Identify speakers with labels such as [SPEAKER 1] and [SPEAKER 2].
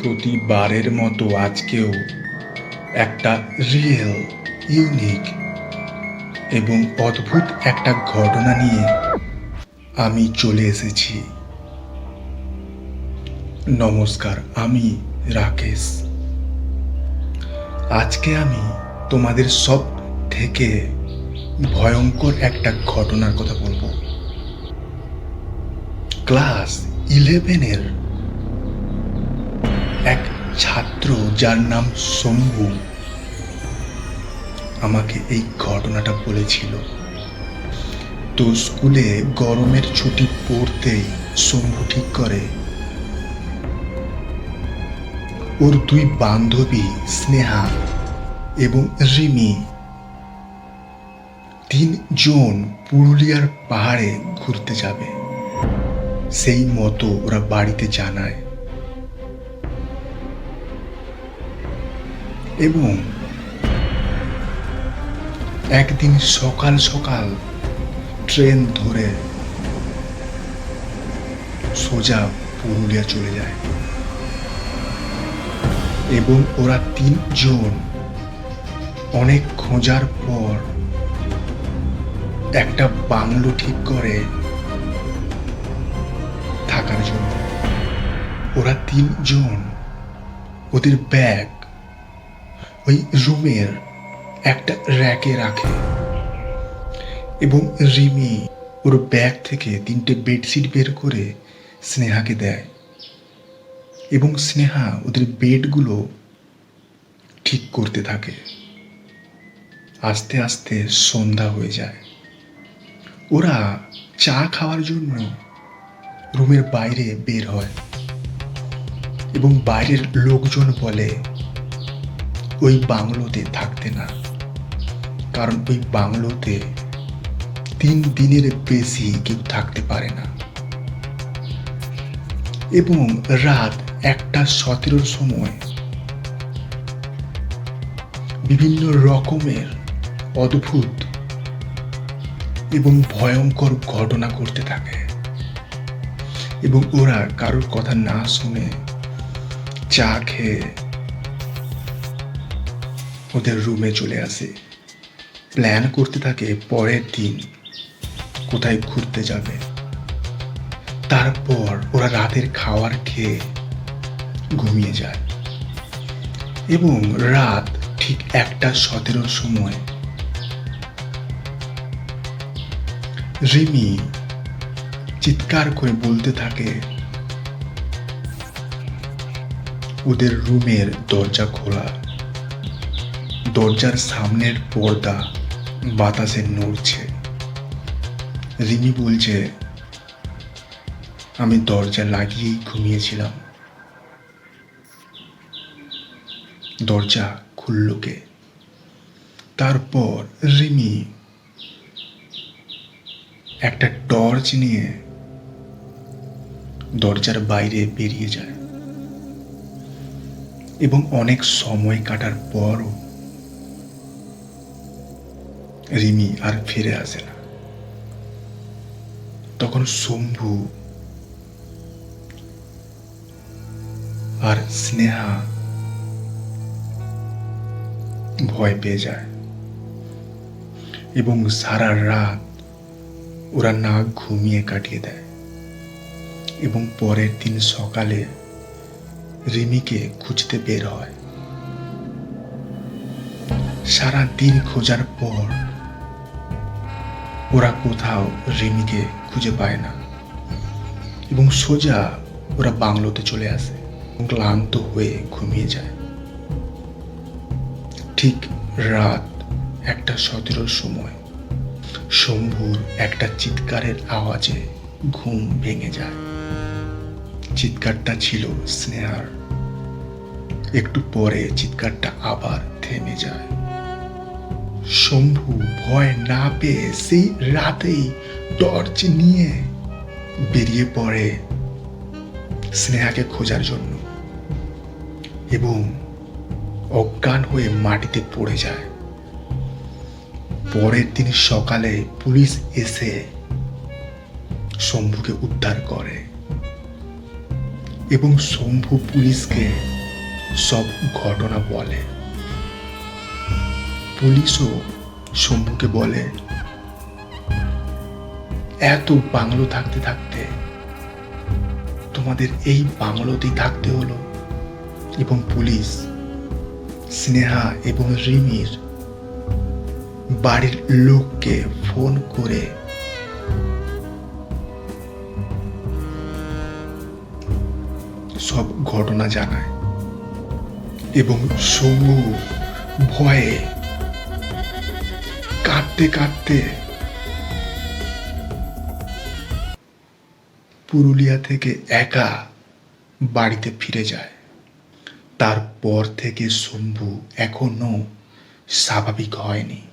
[SPEAKER 1] প্রতিবারের মতো আজকেও একটা রিয়েল, ইউনিক এবং অদ্ভুত একটা ঘটনা নিয়ে আমি চলে এসেছি। নমস্কার, আমি রাকেশ। আজকে আমি তোমাদের সব থেকে ভয়ঙ্কর একটা ঘটনার কথা বলবো। ক্লাস 11-এর এক ছাত্র, যার নাম শম্ভু, আমাকে এই ঘটনাটা বলেছিল। তো স্কুলে গরমের ছুটি পড়তেই শম্ভু ঠিক করে ওর দুই বান্ধবী স্নেহা এবং রিমি 3 জন পুরুলিয়ার পাহাড়ে ঘুরতে যাবে। সেই মতো ওরা বাড়িতে জানায় এবং একদিন সকাল সকাল ট্রেন ধরে সোজা পুরুলিয়া চলে যায় এবং ওরা 3 জন অনেক খোঁজার পর একটা বাংলো ঠিক করে থাকার জন্য। ওরা 3 জন ওদের ব্যাগ ওই রুমের একটা র্যাকে রাখে এবং রিমি ওর ব্যাগ থেকে 3টে বেডশিট বের করে স্নেহাকে দেয় এবং স্নেহা ওদের বেডগুলো ঠিক করতে থাকে। আস্তে আস্তে সন্ধ্যা হয়ে যায়। ওরা চা খাওয়ার জন্য রুমের বাইরে বের হয় এবং বাইরের লোকজন বলে ওই বাংলোতে থাকতে না, কারণ ওই বাংলোতে 3 দিনের বেশি কেউ থাকতে পারে না। এবং রাত 1:17 সময় বিভিন্ন রকমের অদ্ভুত এবং ভয়ঙ্কর ঘটনা ঘটতে থাকে এবং ওরা কারোর কথা না শুনে চা খেয়ে ওদের রুমে চলে আসে। প্ল্যান করতে থাকে পরের দিন কোথায় ঘুরতে যাবে। তারপর ওরা রাতের খাবার খেয়ে ঘুমিয়ে যায় এবং রাত ঠিক 1:17 সময় রিমি চিৎকার করে বলতে থাকে ওদের রুমের দরজা খোলা, দরজার সামনের পর্দা বাতাসে নড়ছে। রিমি বলছে, আমি দরজা লাগিয়েই ঘুমিয়েছিলাম, দরজা খুলল কে? তারপর রিমি একটা টর্চ নিয়ে দরজার বাইরে বেরিয়ে যায় এবং অনেক সময় কাটার পরও রিমি আর ফিরে আসে না। তখন শম্ভু আর স্নেহা ভয় পেয়ে যায় এবং সারা রাত ওরা না ঘুমিয়ে কাটিয়ে দেয় এবং পরের দিন সকালে রিমিকে খুঁজতে বের হয়। সারা দিন খোঁজার পর ওরা কোথাও রিমিকে খুঁজে পায় না এবং সোজা ওরা বাংলোতে চলে আসে, ক্লান্ত হয়ে ঘুমিয়ে যায়। ঠিক রাত 1:17 সময় শম্ভুর একটা চিৎকারের আওয়াজে ঘুম ভেঙে যায়। চিৎকারটা ছিল স্নেহার। একটু পরে চিৎকারটা আবার থেমে যায়। শম্ভু ভয় না পেয়ে সেই রাতেই টর্চ নিয়ে বেরিয়ে পড়ে স্নেহাকে খোঁজার জন্য এবং অজ্ঞান হয়ে মাটিতে পড়ে যায়। পরের দিন সকালে পুলিশ এসে শম্ভুকে উদ্ধার করে এবং শম্ভু পুলিশকে সব ঘটনা বলে। পুলিশও শম্ভুকে বলে, এত বাংলো থাকতে থাকতে তোমাদের এই বাংলোতেই থাকতে হলো। এবং পুলিশ স্নেহা এবং রিমির বাড়ির লোককে ফোন করে সব ঘটনা জানায় এবং শম্ভু ভয়ে কাঁদতে কাঁদতে পুরুলিয়া থেকে একা বাড়িতে ফিরে যায়। তারপর থেকে শম্ভু এখনো স্বাভাবিক হয়নি।